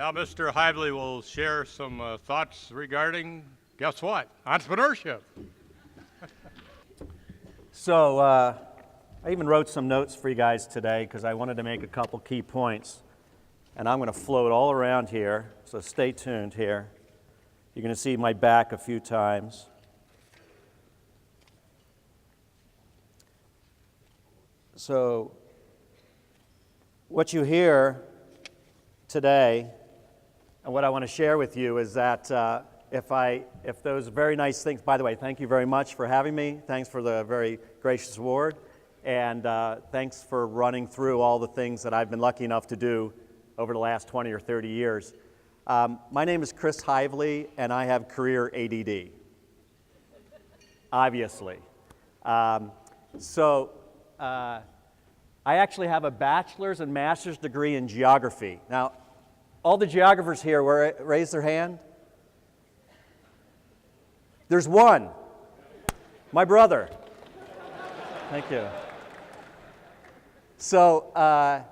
Now, Mr. Heivly will share some thoughts regarding, guess what, entrepreneurship. So I even wrote some notes for you guys today because I wanted to make a couple key points. And I'm going to float all around here, so stay tuned here. You're going to see my back a few times. So what you hear today and what I want to share with you is that if those very nice things, by the way, thank you very much for having me. Thanks for the very gracious award. And thanks for running through all the things that I've been lucky enough to do over the last 20 or 30 years. My name is Chris Heivly, and I have career ADD, obviously. I actually have a bachelor's and master's degree in geography. Now, all the geographers here, raise their hand. There's one, my brother. Thank you. So,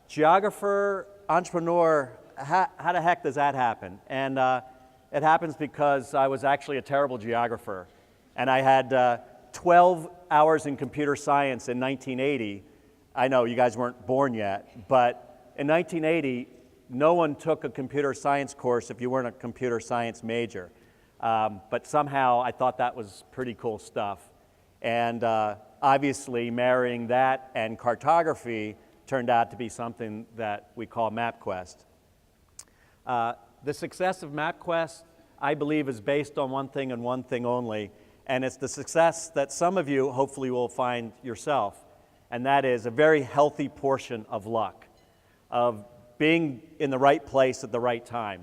geographer, entrepreneur, how the heck does that happen? And it happens because I was actually a terrible geographer. And I had 12 hours in computer science in 1980. I know you guys weren't born yet, but in 1980, no one took a computer science course if you weren't a computer science major. But somehow I thought that was pretty cool stuff. And obviously marrying that and cartography turned out to be something that we call MapQuest. The success of MapQuest, I believe, is based on one thing and one thing only, and it's the success that some of you hopefully will find yourself, and that is a very healthy portion of luck, of being in the right place at the right time.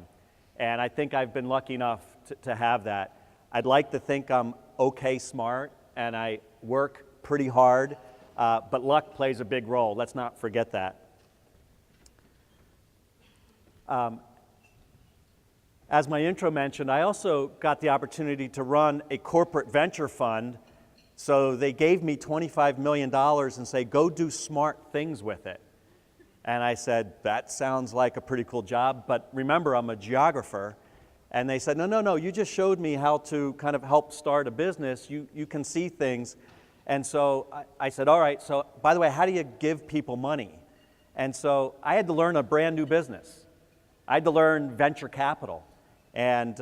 And I think I've been lucky enough to have that. I'd like to think I'm okay smart, and I work pretty hard, but luck plays a big role. Let's not forget that. As my intro mentioned, I also got the opportunity to run a corporate venture fund. So they gave me $25 million and say, go do smart things with it. And I said, that sounds like a pretty cool job, but remember, I'm a geographer. And they said, no, you just showed me how to kind of help start a business. You can see things. And so I said, all right, so by the way, how do you give people money? And so I had to learn a brand new business. I had to learn venture capital. And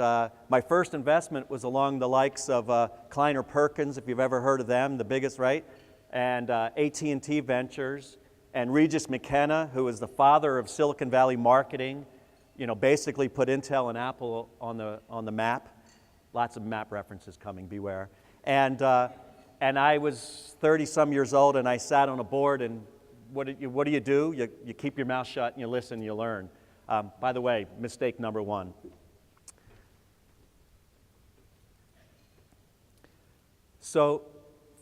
my first investment was along the likes of Kleiner Perkins, if you've ever heard of them, the biggest, right? And AT&T Ventures, and Regis McKenna, who is the father of Silicon Valley marketing, you know, basically put Intel and Apple on the map. Lots of map references coming, beware. And I was 30-some years old, and I sat on a board, and what do? You keep your mouth shut, and you listen, and you learn. By the way, mistake number one. So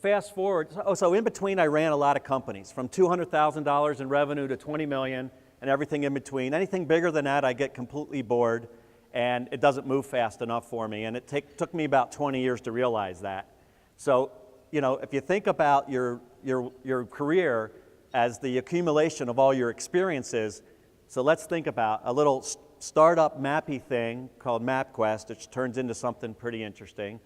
fast forward, so in between I ran a lot of companies, from $200,000 in revenue to $20 million and everything in between. Anything bigger than that, I get completely bored, and it doesn't move fast enough for me, and it took me about 20 years to realize that. So, you know, if you think about your career as the accumulation of all your experiences, so let's think about a little startup mappy thing called MapQuest, which turns into something pretty interesting.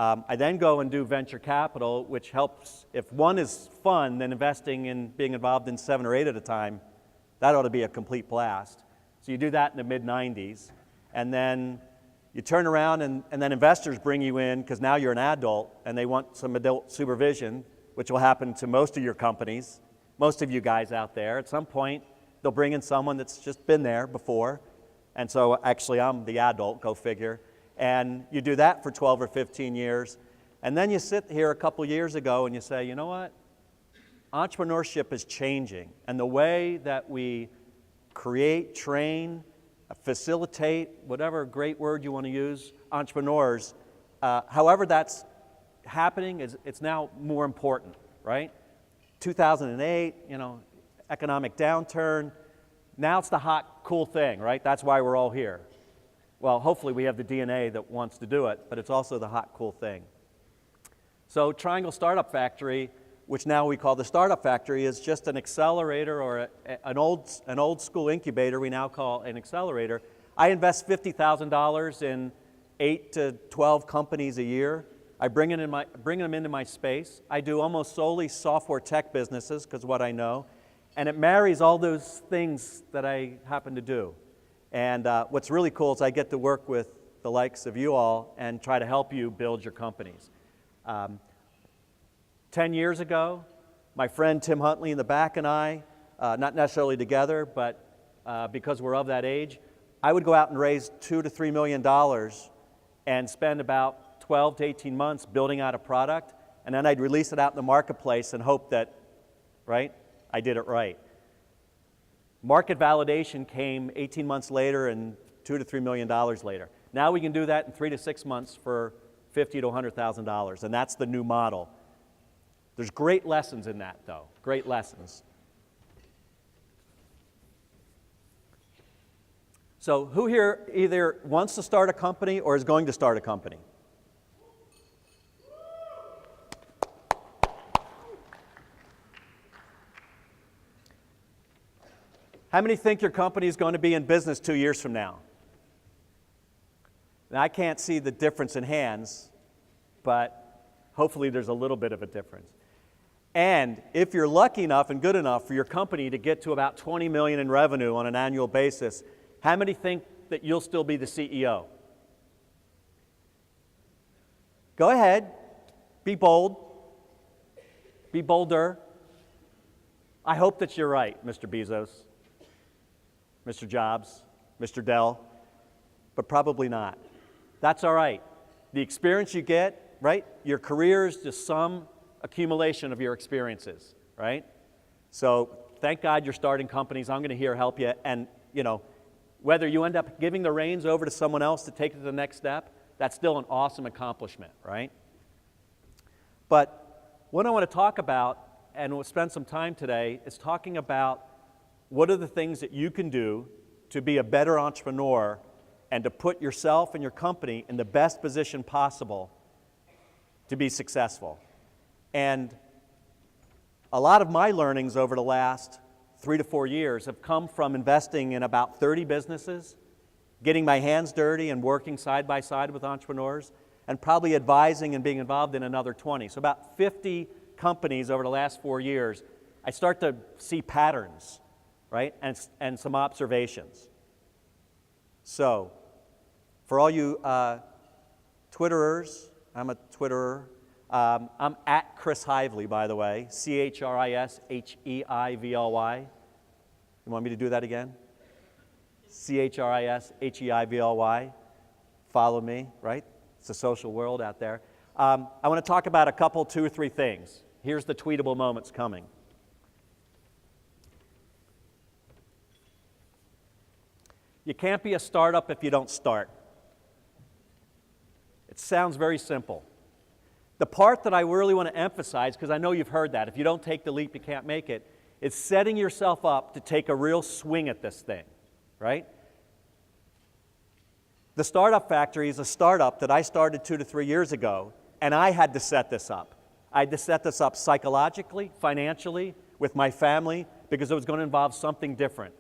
I then go and do venture capital, which helps, if one is fun, then investing in being involved in 7 or 8 at a time, that ought to be a complete blast. So you do that in the mid-90s, and then you turn around and then investors bring you in because now you're an adult and they want some adult supervision, which will happen to most of your companies, most of you guys out there. At some point, they'll bring in someone that's just been there before, and so actually I'm the adult, go figure. And you do that for 12 or 15 years, and then you sit here a couple years ago and you say, you know what? Entrepreneurship is changing, and the way that we create, train, facilitate, whatever great word you want to use, entrepreneurs, however that's happening, it's now more important, right? 2008, you know, economic downturn. Now it's the hot, cool thing, right? That's why we're all here. Well, hopefully we have the DNA that wants to do it, but it's also the hot, cool thing. So Triangle Startup Factory, which now we call the Startup Factory, is just an accelerator or an old school incubator we now call an accelerator I invest $50,000 in 8 to 12 companies a year. I bring them into my space. I do almost solely software tech businesses because what I know. And it marries all those things that I happen to do. And what's really cool is I get to work with the likes of you all and try to help you build your companies. 10 years ago, my friend Tim Huntley in the back and I, not necessarily together, but because we're of that age, I would go out and raise $2 to $3 million and spend about 12 to 18 months building out a product, and then I'd release it out in the marketplace and hope that, right, I did it right. Market validation came 18 months later and $2 to $3 million later. Now we can do that in 3 to 6 months for $50,000 to $100,000, and that's the new model. There's great lessons in that, though, great lessons. So who here either wants to start a company or is going to start a company? How many think your company is going to be in business 2 years from now? Now, I can't see the difference in hands, but hopefully there's a little bit of a difference. And if you're lucky enough and good enough for your company to get to about 20 million in revenue on an annual basis, how many think that you'll still be the CEO? Go ahead. Be bold. Be bolder. I hope that you're right, Mr. Bezos, Mr. Jobs, Mr. Dell, but probably not. That's all right. The experience you get, right? Your career is just some accumulation of your experiences, right? So thank God you're starting companies. I'm going to help you. And, you know, whether you end up giving the reins over to someone else to take it to the next step, that's still an awesome accomplishment, right? But what I want to talk about, and we'll spend some time today, is talking about what are the things that you can do to be a better entrepreneur and to put yourself and your company in the best position possible to be successful. And a lot of my learnings over the last 3 to 4 years have come from investing in about 30 businesses, getting my hands dirty and working side by side with entrepreneurs, and probably advising and being involved in another 20. So about 50 companies over the last 4 years, I start to see patterns, right, and some observations. So for all you Twitterers, I'm a Twitterer. I'm at Chris Heivly, by the way, ChrisHeivly. You want me to do that again? ChrisHeivly. Follow me, right? It's a social world out there. I want to talk about a couple, 2 or 3 things. Here's the tweetable moments coming. You can't be a startup if you don't start. It sounds very simple. The part that I really want to emphasize, because I know you've heard that, if you don't take the leap, you can't make it, is setting yourself up to take a real swing at this thing, right? The Startup Factory is a startup that I started 2 to 3 years ago, and I had to set this up. I had to set this up psychologically, financially, with my family, because it was going to involve something different.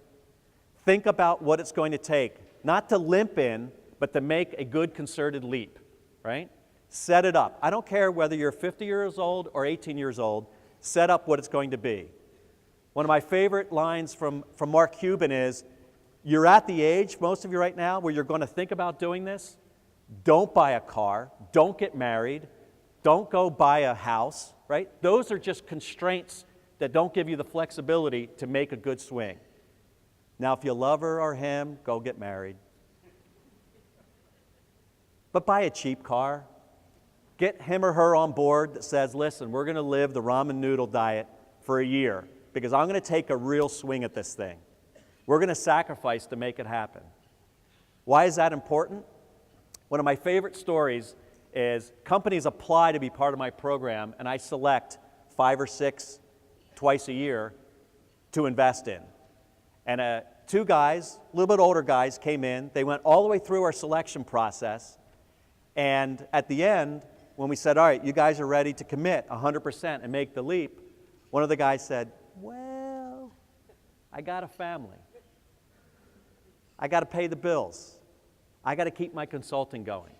Think about what it's going to take, not to limp in, but to make a good concerted leap, right? Set it up. I don't care whether you're 50 years old or 18 years old, set up what it's going to be. One of my favorite lines from Mark Cuban is, you're at the age, most of you right now, where you're going to think about doing this. Don't buy a car. Don't get married. Don't go buy a house, right? Those are just constraints that don't give you the flexibility to make a good swing. Now, if you love her or him, go get married. But buy a cheap car. Get him or her on board that says, listen, we're going to live the ramen noodle diet for a year because I'm going to take a real swing at this thing. We're going to sacrifice to make it happen. Why is that important? One of my favorite stories is companies apply to be part of my program, and I select 5 or 6 twice a year to invest in. And 2 guys, a little bit older guys, came in. They went all the way through our selection process. And at the end, when we said, all right, you guys are ready to commit 100% and make the leap, one of the guys said, well, I got a family. I got to pay the bills. I got to keep my consulting going.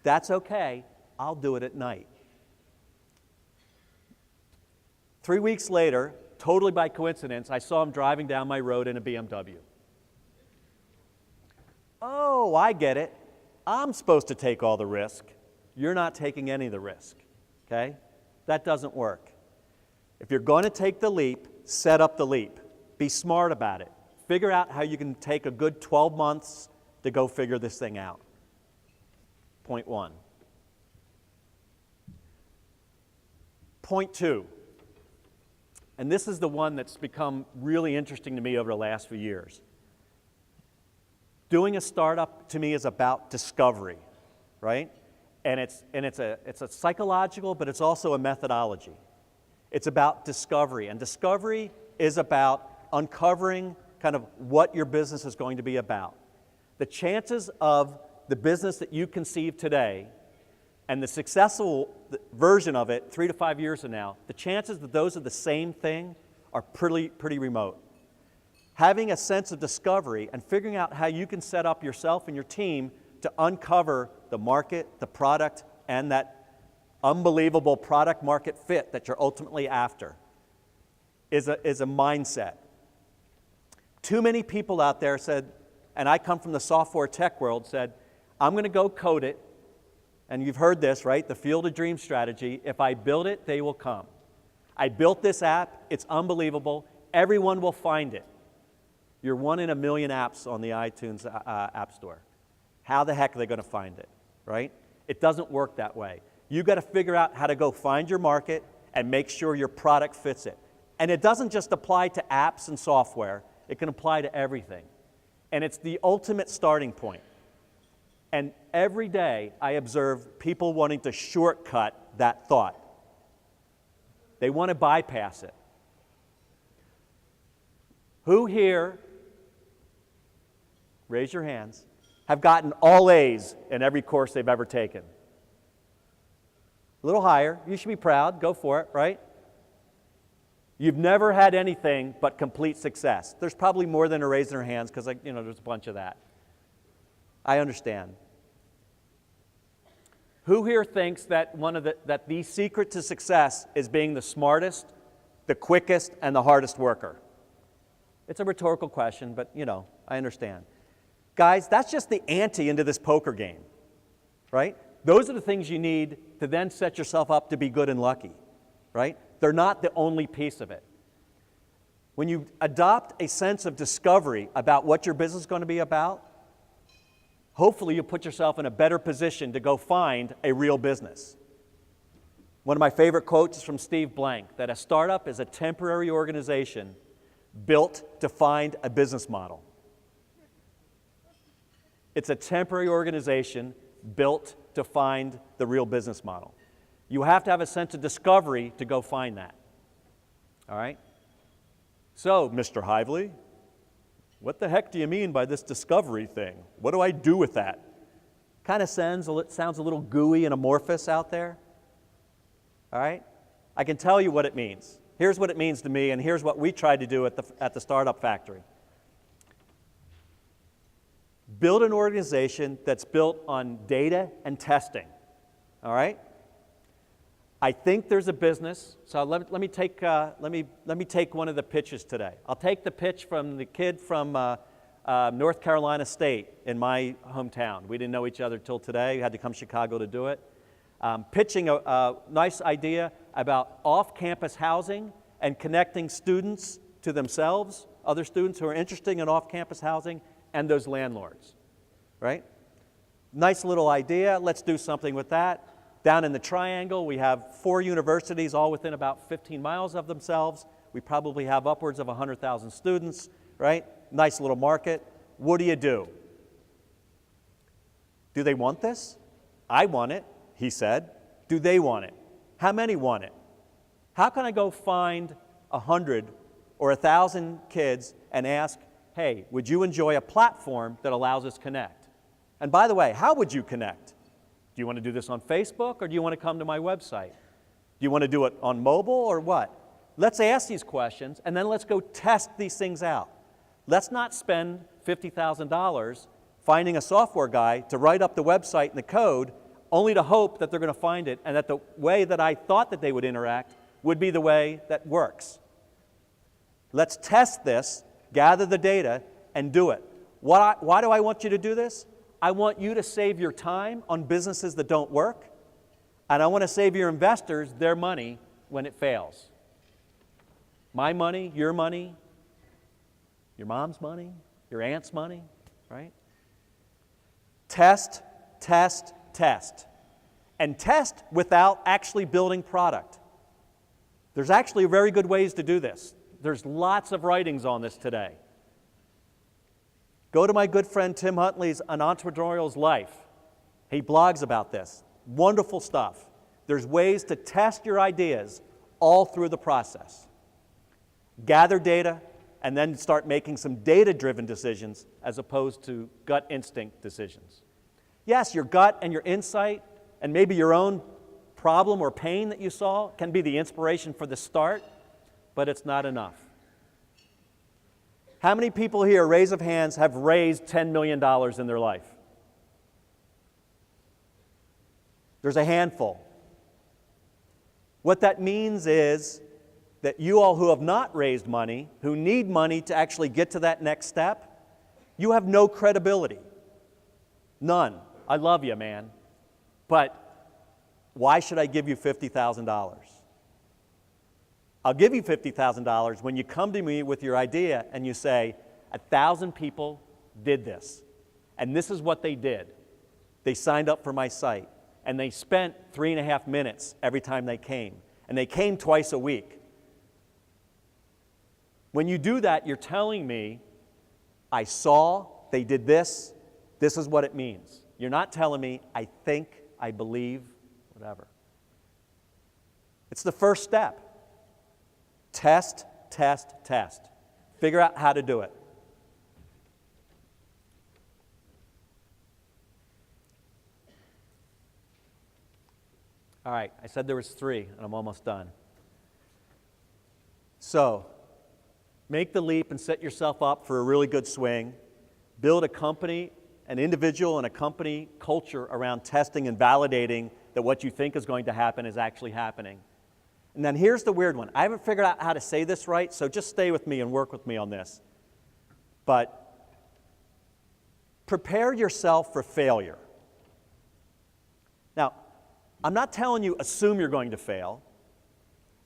That's okay. I'll do it at night. 3 weeks later, totally by coincidence, I saw him driving down my road in a BMW. Oh, I get it. I'm supposed to take all the risk. You're not taking any of the risk, okay? That doesn't work. If you're going to take the leap, set up the leap. Be smart about it. Figure out how you can take a good 12 months to go figure this thing out. Point one. Point two, and this is the one that's become really interesting to me over the last few years. Doing a startup to me is about discovery, right? And it's a psychological, but it's also a methodology. It's about discovery, and discovery is about uncovering kind of what your business is going to be about. The chances of the business that you conceive today and the successful version of it 3 to 5 years from now, the chances that those are the same thing are pretty remote. Having a sense of discovery and figuring out how you can set up yourself and your team to uncover the market, the product, and that unbelievable product market fit that you're ultimately after is a mindset. Too many people out there said, and I come from the software tech world, said, I'm going to go code it, and you've heard this, right? The field of dreams strategy. If I build it, they will come. I built this app. It's unbelievable. Everyone will find it. You're one in a million apps on the iTunes App Store. How the heck are they going to find it, right? It doesn't work that way. You've got to figure out how to go find your market and make sure your product fits it. And it doesn't just apply to apps and software. It can apply to everything. And it's the ultimate starting point. And every day I observe people wanting to shortcut that thought. They want to bypass it. Who here, raise your hands, have gotten all A's in every course they've ever taken? A little higher. You should be proud. Go for it, right? You've never had anything but complete success. There's probably more than a raise their hands because, there's a bunch of that. I understand. Who here thinks that that the secret to success is being the smartest, the quickest, and the hardest worker? It's a rhetorical question, but I understand. Guys, that's just the ante into this poker game, right? Those are the things you need to then set yourself up to be good and lucky, right? They're not the only piece of it. When you adopt a sense of discovery about what your business is going to be about, hopefully you'll put yourself in a better position to go find a real business. One of my favorite quotes is from Steve Blank, that a startup is a temporary organization built to find a business model. It's a temporary organization built to find the real business model. You have to have a sense of discovery to go find that. All right? So, Mr. Heivly, what the heck do you mean by this discovery thing? What do I do with that? Kind of sounds a little gooey and amorphous out there. All right? I can tell you what it means. Here's what it means to me, and here's what we tried to do at the Startup Factory. Build an organization that's built on data and testing. All right? I think there's a business. So let me take one of the pitches today. I'll take the pitch from the kid from North Carolina State in my hometown. We didn't know each other till today. We had to come to Chicago to do it. Pitching a nice idea about off-campus housing and connecting students to themselves, other students who are interested in off-campus housing, and those landlords, right? Nice little idea. Let's do something with that. Down in the Triangle, we have 4 universities, all within about 15 miles of themselves. We probably have upwards of 100,000 students, right? Nice little market. What do? Do they want this? I want it, he said. Do they want it? How many want it? How can I go find 100 or 1,000 kids and ask, hey, would you enjoy a platform that allows us to connect? And by the way, how would you connect? Do you want to do this on Facebook, or do you want to come to my website? Do you want to do it on mobile, or what? Let's ask these questions, and then let's go test these things out. Let's not spend $50,000 finding a software guy to write up the website and the code only to hope that they're going to find it and that the way that I thought that they would interact would be the way that works. Let's test this, gather the data, and do it. Why do I want you to do this? I want you to save your time on businesses that don't work, and I want to save your investors their money when it fails. My money, your mom's money, your aunt's money, right? Test, test, test. And test without actually building product. There's actually very good ways to do this. There's lots of writings on this today. Go to my good friend Tim Huntley's An Entrepreneurial's Life. He blogs about this. Wonderful stuff. There's ways to test your ideas all through the process. Gather data, and then start making some data-driven decisions as opposed to gut instinct decisions. Yes, your gut and your insight and maybe your own problem or pain that you saw can be the inspiration for the start, but it's not enough. How many people here, raise of hands, have raised $10 million in their life? There's a handful. What that means is that you all who have not raised money, who need money to actually get to that next step, you have no credibility. None. I love you, man. But why should I give you $50,000? I'll give you $50,000 when you come to me with your idea and you say, 1,000 people did this, and this is what they did. They signed up for my site, and they spent 3.5 minutes every time they came, and they came twice a week. When you do that, you're telling me, I saw, they did this, this is what it means. You're not telling me, I think, I believe, whatever. It's the first step. Test, test, test. Figure out how to do it. All right, I said there was 3, and I'm almost done. So, make the leap and set yourself up for a really good swing. Build a company, an individual and a company culture around testing and validating that what you think is going to happen is actually happening. And then here's the weird one. I haven't figured out how to say this right, so just stay with me and work with me on this. But prepare yourself for failure. Now, I'm not telling you assume you're going to fail.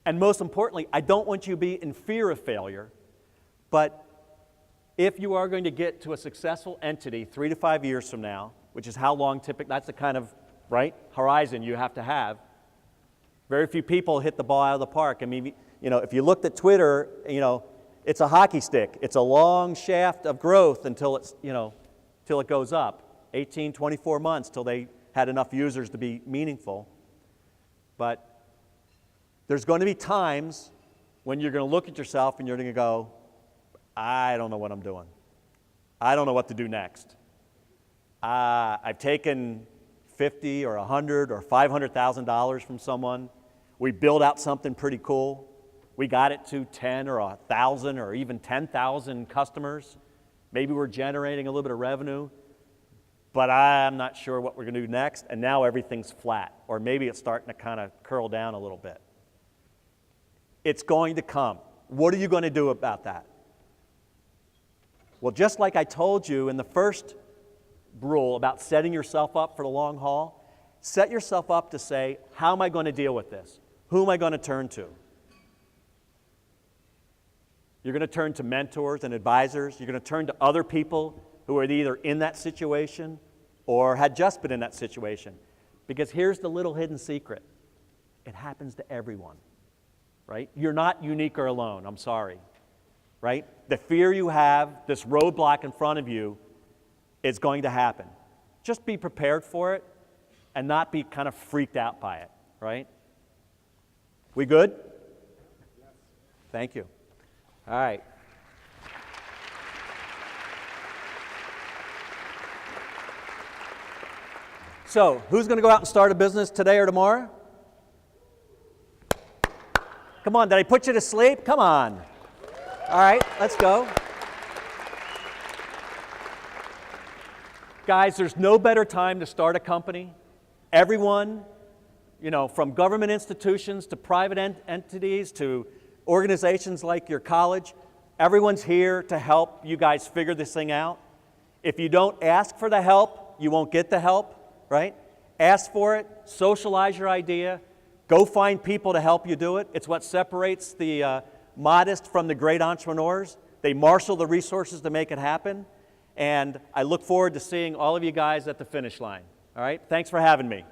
And most importantly, I don't want you to be in fear of failure. But if you are going to get to a successful entity 3 to 5 years from now, which is how long typically, that's the kind of horizon you have to have. Very few people hit the ball out of the park. I mean, if you looked at Twitter, it's a hockey stick. It's a long shaft of growth until till it goes up. 18, 24 months till they had enough users to be meaningful. But there's going to be times when you're going to look at yourself and you're going to go, I don't know what I'm doing. I don't know what to do next. I've taken $50 or $100 or $500,000 from someone. We built out something pretty cool. We got it to 10 or 1,000 or even 10,000 customers. Maybe we're generating a little bit of revenue, but I'm not sure what we're going to do next, and now everything's flat, or maybe it's starting to kind of curl down a little bit. It's going to come. What are you going to do about that? Well, just like I told you in the first rule about setting yourself up for the long haul, set yourself up to say, how am I going to deal with this? Who am I going to turn to? You're going to turn to mentors and advisors. You're going to turn to other people who are either in that situation or had just been in that situation. Because here's the little hidden secret. It happens to everyone, right? You're not unique or alone, I'm sorry, right? The fear you have, this roadblock in front of you, is going to happen. Just be prepared for it and not be kind of freaked out by it, right? We good? Yes. Thank you. All right. So, who's going to go out and start a business today or tomorrow? Come on, did I put you to sleep? Come on. All right, let's go. Guys, there's no better time to start a company. Everyone, from government institutions to private entities to organizations like your college, everyone's here to help you guys figure this thing out. If you don't ask for the help, you won't get the help, right? Ask for it, socialize your idea, go find people to help you do it. It's what separates the modest from the great entrepreneurs. They marshal the resources to make it happen. And I look forward to seeing all of you guys at the finish line. All right? Thanks for having me.